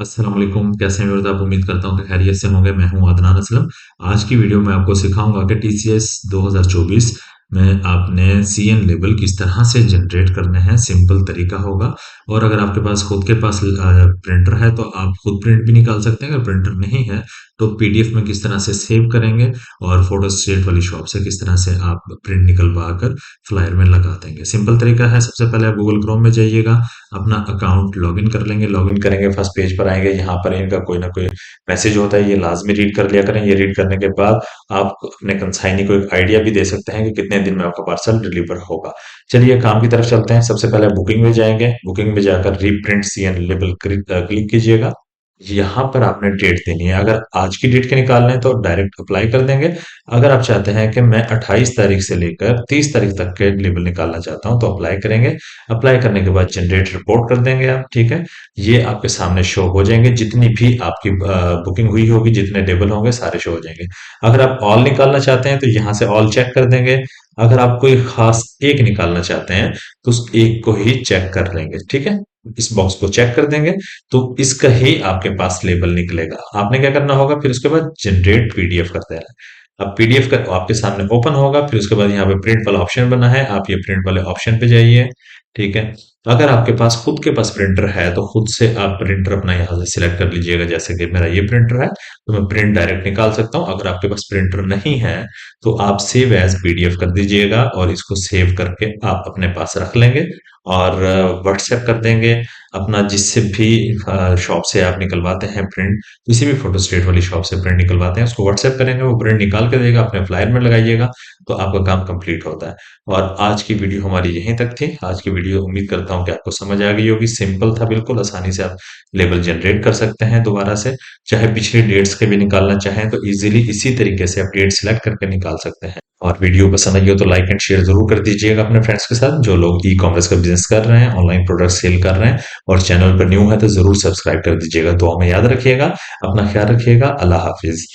अस्सलाम वालेकुम। कैसे हैं व्यूअर्स? आप उम्मीद करता हूँ कि खैरियत से होंगे। मैं हूँ अदनान असलम। आज की वीडियो में आपको सिखाऊंगा कि टीसीएस 2024 में आपने सीएन लेबल किस तरह से जनरेट करने हैं। सिंपल तरीका होगा। और अगर आपके पास खुद के पास प्रिंटर है तो आप खुद प्रिंट भी निकाल सकते हैं। अगर प्रिंटर नहीं है तो पीडीएफ में किस तरह से सेव करेंगे और फोटो स्टेट वाली शॉप से किस तरह से आप प्रिंट निकलवा कर फ्लायर में लगा देंगे। सिंपल तरीका है। सबसे पहले आप गूगल क्रोम में जाइएगा, अपना अकाउंट लॉगिन कर लेंगे। लॉगिन करेंगे, फर्स्ट पेज पर आएंगे। यहाँ पर इनका कोई ना कोई मैसेज होता है, ये लाजमी रीड कर लिया करें। ये रीड करने के बाद आप अपने कंसाइनी को एक आइडिया भी दे सकते हैं कि कितने दिन में आपका पार्सल डिलीवर होगा। चलिए काम की तरफ चलते हैं। सबसे पहले बुकिंग में जाएंगे। बुकिंग में जाकर रीप्रिंट सीएन लेबल क्लिक कीजिएगा। यहाँ पर आपने डेट देनी है। अगर आज की डेट के निकालना है तो डायरेक्ट अप्लाई कर देंगे। अगर आप चाहते हैं कि मैं 28 तारीख से लेकर 30 तारीख तक के लेबल निकालना चाहता हूं तो अप्लाई करेंगे। अप्लाई करने के बाद जनरेट रिपोर्ट कर देंगे आप। ठीक है, ये आपके सामने शो हो जाएंगे। जितनी भी आपकी बुकिंग हुई होगी, जितने लेबल होंगे सारे शो हो जाएंगे। अगर आप ऑल निकालना चाहते हैं तो यहाँ से ऑल चेक कर देंगे। अगर आप कोई खास एक निकालना चाहते हैं तो उस एक को ही चेक कर लेंगे। ठीक है, इस बॉक्स को चेक कर देंगे तो इसका ही आपके पास लेबल निकलेगा। आपने क्या करना होगा, फिर उसके बाद जनरेट पीडीएफ कर देना है। अब पीडीएफ का आपके सामने ओपन होगा। फिर उसके बाद यहाँ पे प्रिंट वाला ऑप्शन बना है, आप ये प्रिंट वाले ऑप्शन पे जाइए। ठीक है, अगर आपके पास खुद के पास प्रिंटर है तो खुद से आप प्रिंटर अपना यहाँ से सिलेक्ट कर लीजिएगा। जैसे कि मेरा ये प्रिंटर है तो मैं प्रिंट डायरेक्ट निकाल सकता हूँ। अगर आपके पास प्रिंटर नहीं है तो आप सेव एज पीडीएफ कर दीजिएगा और इसको सेव करके आप अपने पास रख लेंगे और व्हाट्सएप कर देंगे अपना। जिससे भी शॉप से आप निकलवाते हैं प्रिंट, किसी भी फोटो स्टेट वाली शॉप से प्रिंट निकलवाते हैं, उसको व्हाट्सएप करेंगे, वो प्रिंट निकाल के देगा, अपने फ्लायर में लगाइएगा तो आपका काम कंप्लीट होता है। और आज की वीडियो हमारी यहीं तक थी। आज की वीडियो उम्मीद करता हूँ कि आपको समझ आ गई होगी। सिंपल था बिल्कुल, आसानी से आप लेबल जनरेट कर सकते हैं दोबारा से। चाहे पिछली डेट्स के भी निकालना चाहें तो इजीली इसी तरीके से आप डेट सिलेक्ट करके निकाल सकते हैं। और वीडियो पसंद आई हो तो लाइक एंड शेयर जरूर कर दीजिएगा अपने फ्रेंड्स के साथ, जो लोग ई कॉमर्स का बिजनेस कर रहे हैं, ऑनलाइन प्रोडक्ट सेल कर रहे हैं। और चैनल पर न्यू है तो जरूर सब्सक्राइब कर दीजिएगा। दुआ में याद रखिएगा, अपना ख्याल रखिएगा। अल्लाह हाफिज।